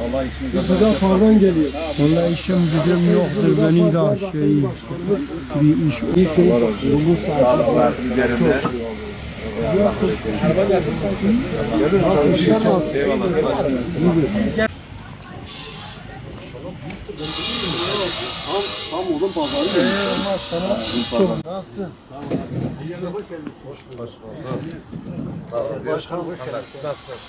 Vallahi işinize Sıcak pardan geliyor. Vallahi işim gücüm yoktur benim de bir iş. İyisiniz. Bulun saat üzerinde. Nasıl işler nasıl? Tam odun pazarı geliyor. Nasıl? İyisin. Hoş bulduk. Başkanım hoş geldiniz. Nasılsınız?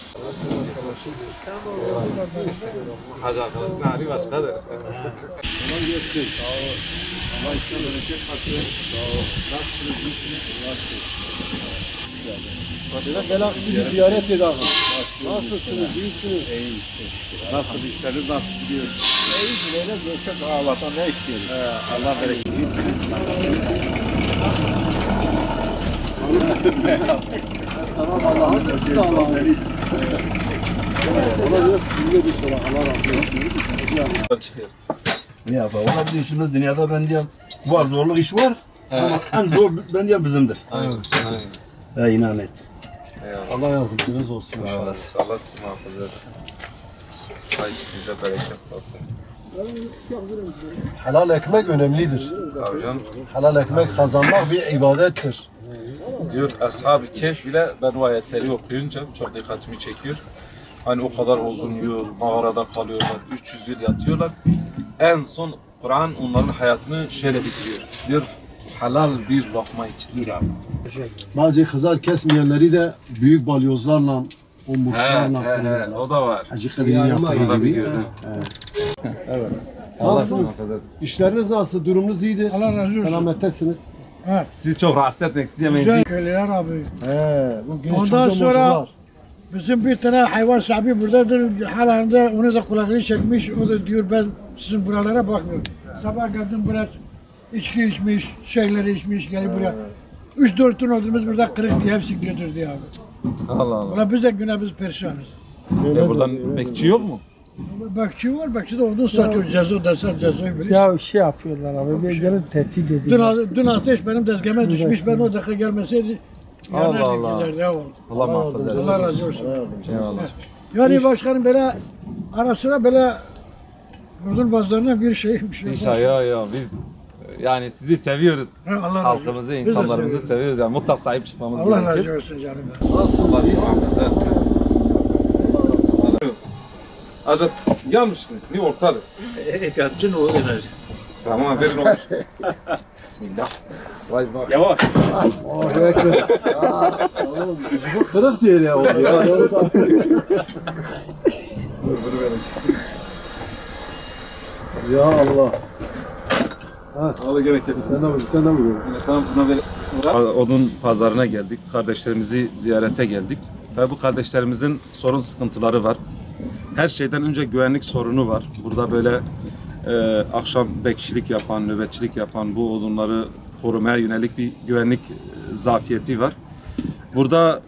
Hacı arkadaşın Ali başkadır. Kolay gelsin. Sağ ol. Allah işine bereket katsın. Sağ ol. Nasılsınız? İyisiniz. Nasılsınız? Belaksi bir ziyaret edelim. Nasılsınız? İyisiniz. Nasıl işleriniz nasıl gidiyor? İyi, böyle görsek Allah'tan ne istiyoruz? Allah bereket Tamam Allah'ın biz de Allah'ın. Ona göre size bir soru. Allah razı olsun. Ne yapalım? Valla bizim işimiz dünyada ben diyeyim var zorluk iş var ama en zor ben diyeyim bizimdir. Aynen. İnan et. Allah yardımcınız olsun. Sağ olasın. Allah sizi muhafaza etsin. Ay işinize bereket olsun. Helal ekmek önemlidir. Tabii canım. Helal ekmek kazanmak bir ibadettir. Diyor Ashab-ı Kehf ile ben o ayetleri okuyunca çok dikkatimi çekiyor. Hani o kadar uzun yıl mağarada kalıyorlar, 300 yıl yatıyorlar. En son Kur'an onların hayatını şöyle bitiriyor. Diyor halal bir lokma için. Bazı kızar kesmeyenleri de büyük balyozlarla, o muşlarla O da var. Hacı Kadir'in yaptığı O da gibi. biliyorum. Evet. Nasılsınız? İşleriniz nasıl? Durumunuz iyidir? Allah razı olsun. Selamettesiniz. Sizi çok rahatsız etmek siz yemeyin. Güzel köylüler abi. Bu genç Ondan çocuğum sonra çocuklar. bizim bir tane hayvan sahibi buradadır. Halinde onu da kulaklığı çekmiş. O da diyor ben sizin buralara bakmıyorum. Sabah geldim buraya içki içmiş, şeyleri içmiş, gelip buraya. 3-4 ton odumuz burada kırık diye hepsi götürdü abi. Allah Allah. Ulan biz de güne biz perişanız. Buradan bekçi yok mu? Bekçi var, bekçi de odun satıyor. Cezo desen cezoyu bilir. Ya şey yapıyorlar abi, bir gelip tehdit ediyor. Dün ateş benim dezgeme düşmüş, ben o dakika gelmeseydi Allah Allah. giderdi ya oğlum. Allah muhafaza etsin. Allah razı olsun. Eyvallah. Yani başkanım böyle ara sıra böyle odun bazılarına bir şey İnşallah ya biz yani sizi seviyoruz. Allah razı olsun. Halkımızı, Biz de insanlarımızı seviyoruz. seviyoruz. Yani mutlak sahip çıkmamız Allah gerekir. razı olsun canım. Nasılsınız? İyisiniz? Ancak yanlış mı? Ne ortalık? Ehtiyatçın o enerji. Tamam verin olmuş. Bismillah. Vay bak. Yavaş. Oh bekle. Oğlum bu kırık diye ya oldu ya. Yoksa- Ya Allah. Al gene kesin. Sen de mi? Tamam buna böyle. Odun pazarına geldik. Kardeşlerimizi ziyarete geldik. Tabii bu kardeşlerimizin sorun sıkıntıları var. Her şeyden önce güvenlik sorunu var. Burada böyle akşam bekçilik yapan, nöbetçilik yapan bu odunları korumaya yönelik bir güvenlik zafiyeti var. Burada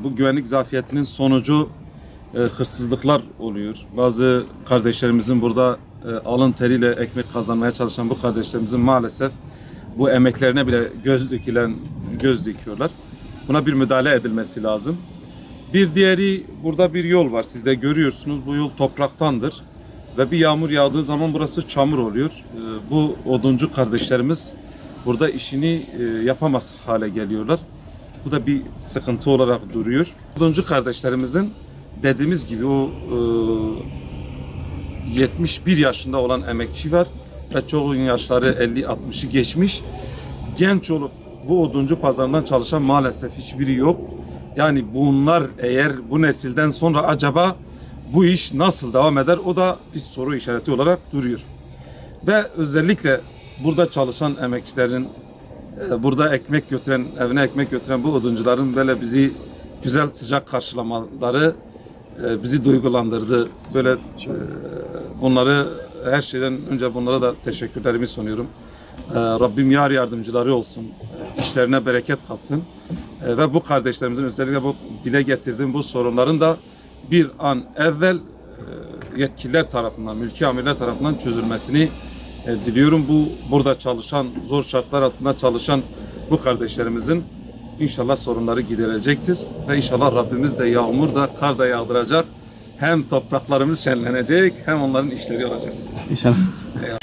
bu güvenlik zafiyetinin sonucu hırsızlıklar oluyor. Bazı kardeşlerimizin burada alın teriyle ekmek kazanmaya çalışan bu kardeşlerimizin maalesef bu emeklerine bile göz dikiyorlar. Buna bir müdahale edilmesi lazım. Bir diğeri burada bir yol var. Siz de görüyorsunuz bu yol topraktandır. Ve bir yağmur yağdığı zaman burası çamur oluyor. Bu oduncu kardeşlerimiz burada işini yapamaz hale geliyorlar. Bu da bir sıkıntı olarak duruyor. Oduncu kardeşlerimizin dediğimiz gibi o 71 yaşında olan emekçi var. Ve çoğunun yaşları 50-60'ı geçmiş. Genç olup bu oduncu pazarından çalışan maalesef hiçbiri yok. Yani bunlar eğer bu nesilden sonra acaba bu iş nasıl devam eder? O da bir soru işareti olarak duruyor. Ve özellikle burada çalışan emekçilerin, burada ekmek götüren, evine ekmek götüren bu oduncuların böyle bizi güzel sıcak karşılamaları bizi duygulandırdı. Böyle bunları her şeyden önce bunlara da teşekkürlerimi sunuyorum. Rabbim yar yardımcıları olsun, işlerine bereket katsın ve bu kardeşlerimizin özellikle bu dile getirdiğim bu sorunların da bir an evvel yetkililer tarafından, mülki amirler tarafından çözülmesini diliyorum. Burada çalışan, zor şartlar altında çalışan bu kardeşlerimizin inşallah sorunları giderecektir ve inşallah Rabbimiz de yağmur da kar da yağdıracak Hem topraklarımız şenlenecek hem onların işleri olacak. İnşallah. Eyvallah.